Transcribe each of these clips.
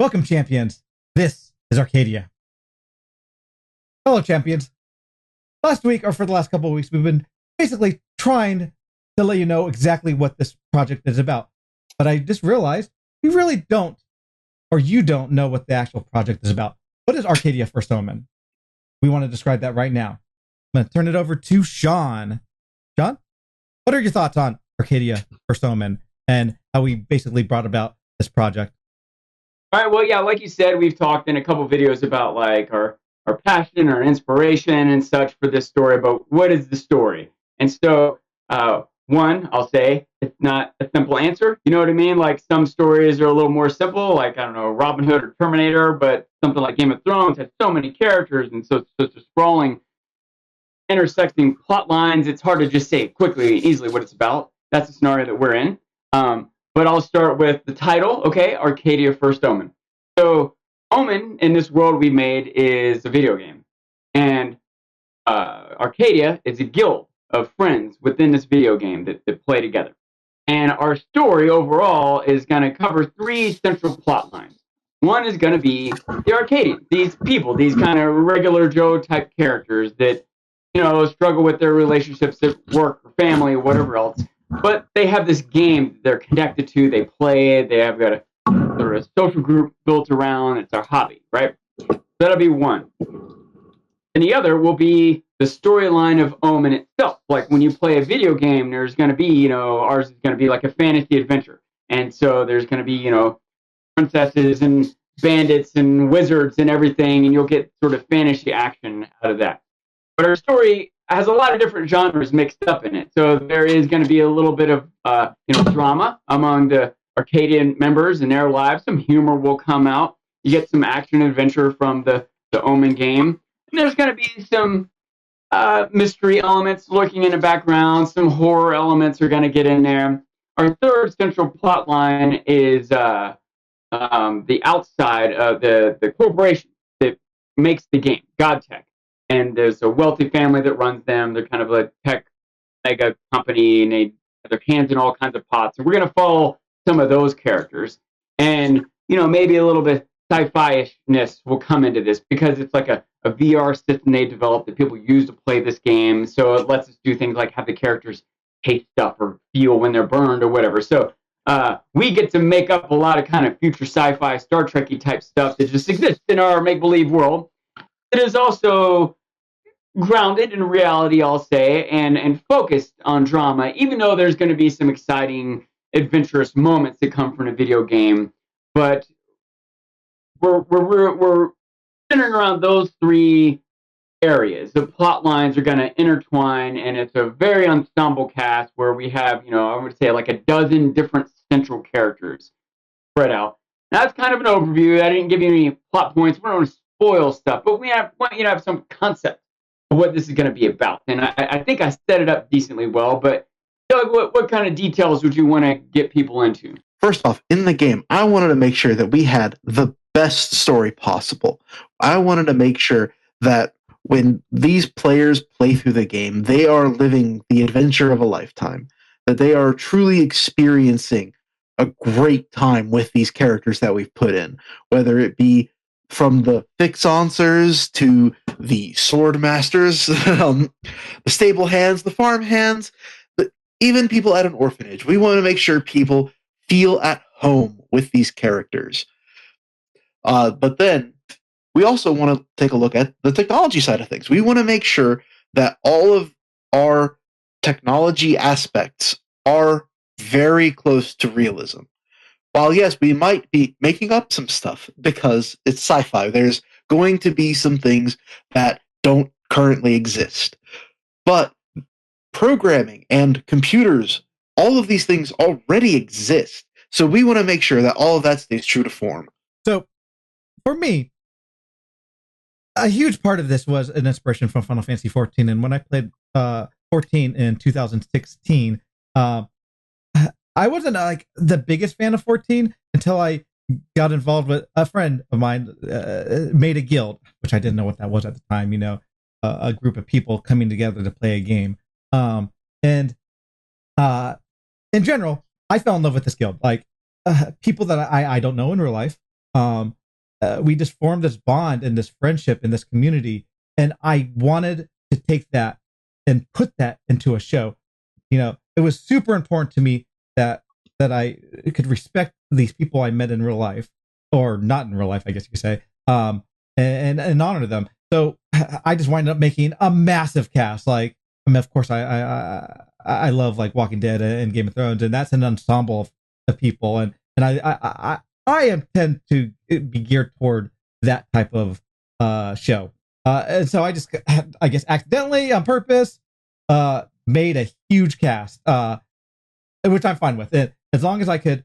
Welcome, champions. This is Arcadia. Hello, champions. Last week, or for the last couple of weeks, we've been basically trying to let you know exactly what this project is about. But I just realized we really don't, or you don't know what the actual project is about. What is Arcadia First Omen? We want to describe that right now. I'm going to turn it over to Sean. Sean, what are your thoughts on Arcadia First Omen and how we basically brought about this project? All right. Well, yeah, like you said, we've talked in a couple videos about like our passion, our inspiration, and such for this story. But what is the story? And so, one, I'll say it's not a simple answer. You know what I mean? Like some stories are a little more simple, like I don't know, Robin Hood or Terminator. But something like Game of Thrones has so many characters and so such a sprawling, intersecting plot lines. It's hard to just say quickly and easily what it's about. That's the scenario that we're in. But I'll start with the title, okay? Arcadia First Omen. So, Omen in this world we made is a video game. And Arcadia is a guild of friends within this video game that play together. And our story overall is going to cover three central plot lines. One is going to be the Arcadians, these people, these kind of regular Joe type characters that, struggle with their relationships at work or family or whatever else. But they have this game they're connected to. They play it. They have got a sort of social group built around. It's our hobby, right? That'll be one. And the other will be the storyline of Omen itself. Like when you play a video game, there's going to be, ours is going to be like a fantasy adventure. And so there's going to be, princesses and bandits and wizards and everything. And you'll get sort of fantasy action out of that. But our story has a lot of different genres mixed up in it. So there is going to be a little bit of, drama among the Arcadian members and their lives. Some humor will come out. You get some action adventure from the Omen game. And there's going to be some mystery elements lurking in the background. Some horror elements are going to get in there. Our third central plot line is the outside of the corporation that makes the game, GodTech. And there's a wealthy family that runs them. They're kind of a tech mega company, and they have their hands in all kinds of pots. And we're going to follow some of those characters. And, maybe a little bit sci-fi-ishness will come into this because it's like a VR system they developed that people use to play this game. So it lets us do things like have the characters taste stuff or feel when they're burned or whatever. So we get to make up a lot of kind of future sci-fi, Star Trek-y type stuff that just exists in our make-believe world. It is also grounded in reality, I'll say, and focused on drama, even though there's going to be some exciting, adventurous moments that come from a video game. But we're centering around those three areas. The plot lines are going to intertwine, and it's a very ensemble cast where we have, I would say like a dozen different central characters spread out. That's kind of an overview. I didn't give you any plot points. We don't want to spoil stuff, but we want you to have some concept of what this is going to be about. And I think I set it up decently well, but Doug, what kind of details would you want to get people into? First off, in the game, I wanted to make sure that we had the best story possible. I wanted to make sure that when these players play through the game, they are living the adventure of a lifetime, that they are truly experiencing a great time with these characters that we've put in, whether it be from the fix-answers to the sword masters, the stable hands, the farm hands, even people at an orphanage. We want to make sure people feel at home with these characters. But then we also want to take a look at the technology side of things. We want to make sure that all of our technology aspects are very close to realism. While, yes, we might be making up some stuff because it's sci-fi, there's going to be some things that don't currently exist. But programming and computers, all of these things already exist. So we want to make sure that all of that stays true to form. So, for me, a huge part of this was an inspiration from Final Fantasy 14. And when I played 14 in 2016, I wasn't like the biggest fan of 14 until I got involved with a friend of mine made a guild, which I didn't know what that was at the time, a group of people coming together to play a game. And in general, I fell in love with this guild. Like people that I don't know in real life, We just formed this bond and this friendship and this community, and I wanted to take that and put that into a show. It was super important to me that I could respect these people I met in real life, or not in real life, I guess you could say, and honor them. So I just wind up making a massive cast. Like, I mean, of course, I love like Walking Dead and Game of Thrones, and that's an ensemble of people, and I intend to be geared toward that type of show. And so I just, I guess, accidentally on purpose, made a huge cast, which I'm fine with. And as long as I could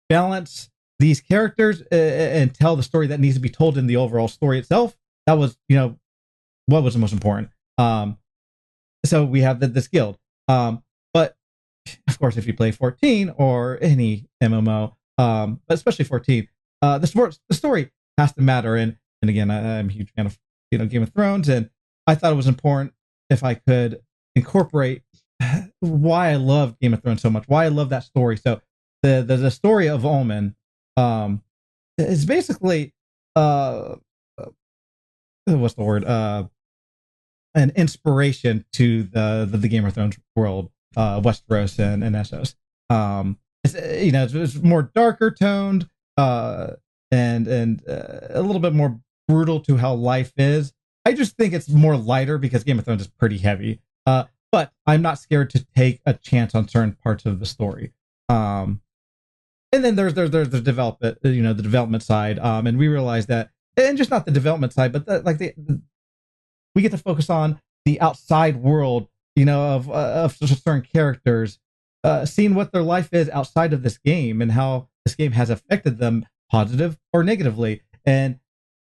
balance these characters and tell the story that needs to be told in the overall story itself, that was, what was the most important. So we have this guild. But of course, if you play 14 or any MMO, but especially 14, the story has to matter. And again, I'm a huge fan of Game of Thrones, and I thought it was important if I could incorporate why I love Game of Thrones so much, why I love that story. So the story of Omen is basically what's the word, an inspiration to the Game of Thrones world, Westeros and Essos. It's more darker toned, and a little bit more brutal to how life is. I just think it's more lighter because Game of Thrones is pretty heavy. But I'm not scared to take a chance on certain parts of the story. And then there's the development, the development side. And we realize that, and just not the development side, but we get to focus on the outside world, of certain characters, seeing what their life is outside of this game and how this game has affected them positive or negatively. And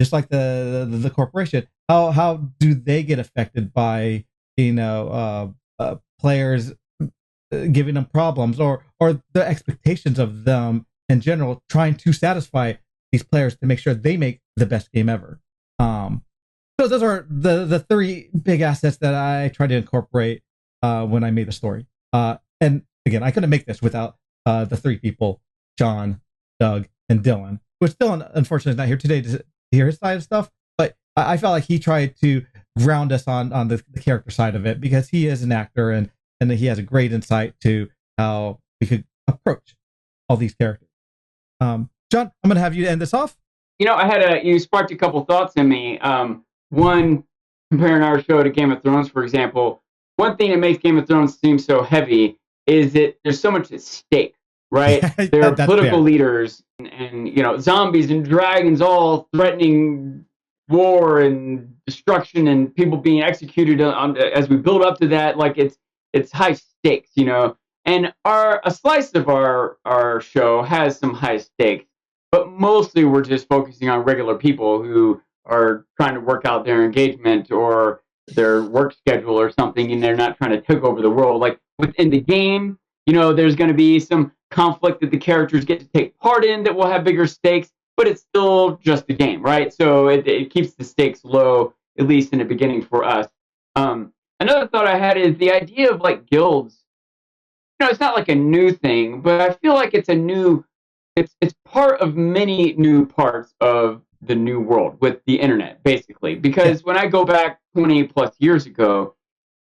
just like the corporation, how do they get affected by players giving them problems, or the expectations of them in general, trying to satisfy these players to make sure they make the best game ever. So those are the three big assets that I try to incorporate when I made the story. And again, I couldn't make this without the three people, John, Doug, and Dylan, which Dylan, unfortunately, is not here today to hear his side of stuff, but I felt like he tried to ground us on the character side of it, because he is an actor, and he has a great insight to how we could approach all these characters. John, I'm going to have you end this off. You sparked a couple thoughts in me. One, comparing our show to Game of Thrones, for example, one thing that makes Game of Thrones seem so heavy is that there's so much at stake, right? There are political leaders and zombies and dragons all threatening war and destruction and people being executed as we build up to that. Like, it's high stakes, and a slice of our show has some high stakes, but mostly we're just focusing on regular people who are trying to work out their engagement or their work schedule or something, and they're not trying to take over the world. Like, within the game, there's going to be some conflict that the characters get to take part in that will have bigger stakes, but it's still just a game, right? So it keeps the stakes low, at least in the beginning for us. Another thought I had is the idea of like guilds. It's not like a new thing, but I feel like it's part of many new parts of the new world with the internet, basically. Because when I go back 20 plus years ago,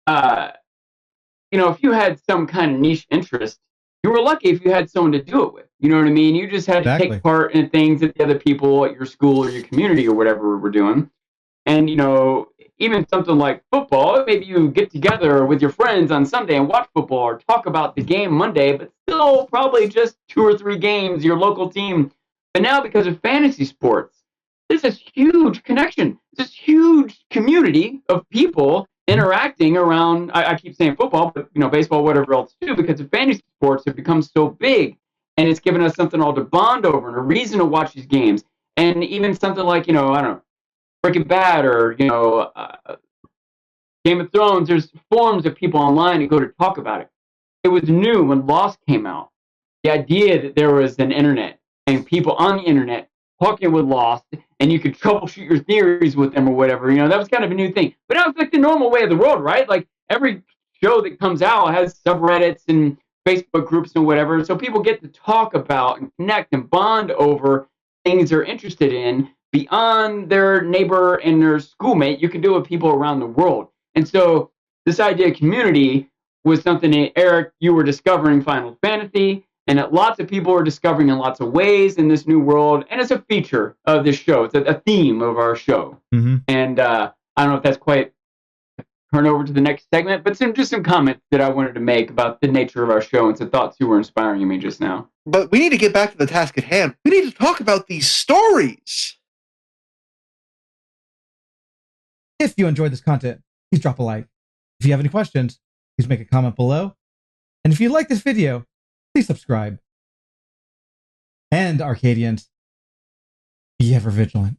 if you had some kind of niche interest, you were lucky if you had someone to do it with. You know what I mean? You just had to take part in things that the other people at your school or your community or whatever were doing. And, even something like football, maybe you get together with your friends on Sunday and watch football or talk about the game Monday, but still probably just 2 or 3 games, your local team. But now, because of fantasy sports, there's this huge connection, this huge community of people interacting around, I keep saying football, but baseball, whatever else too, because the fantasy sports have become so big, and it's given us something all to bond over and a reason to watch these games. And even something like, I don't know, Breaking Bad or, Game of Thrones, there's forums of people online who go to talk about it. It was new when Lost came out. The idea that there was an internet and people on the internet talking with Lost, and you could troubleshoot your theories with them or whatever, that was kind of a new thing. But that was like the normal way of the world, right? Like, every show that comes out has subreddits and Facebook groups and whatever, so people get to talk about and connect and bond over things they're interested in beyond their neighbor and their schoolmate. You can do it with people around the world. And so this idea of community was something that, Eric, you were discovering Final Fantasy, and that lots of people are discovering in lots of ways in this new world. And it's a feature of this show. It's a theme of our show. Mm-hmm. And I don't know if that's quite turn over to the next segment, but just some comments that I wanted to make about the nature of our show and some thoughts you were inspiring me just now. But we need to get back to the task at hand. We need to talk about these stories. If you enjoyed this content, please drop a like. If you have any questions, please make a comment below. And if you like this video, please subscribe. And Arcadians, be ever vigilant.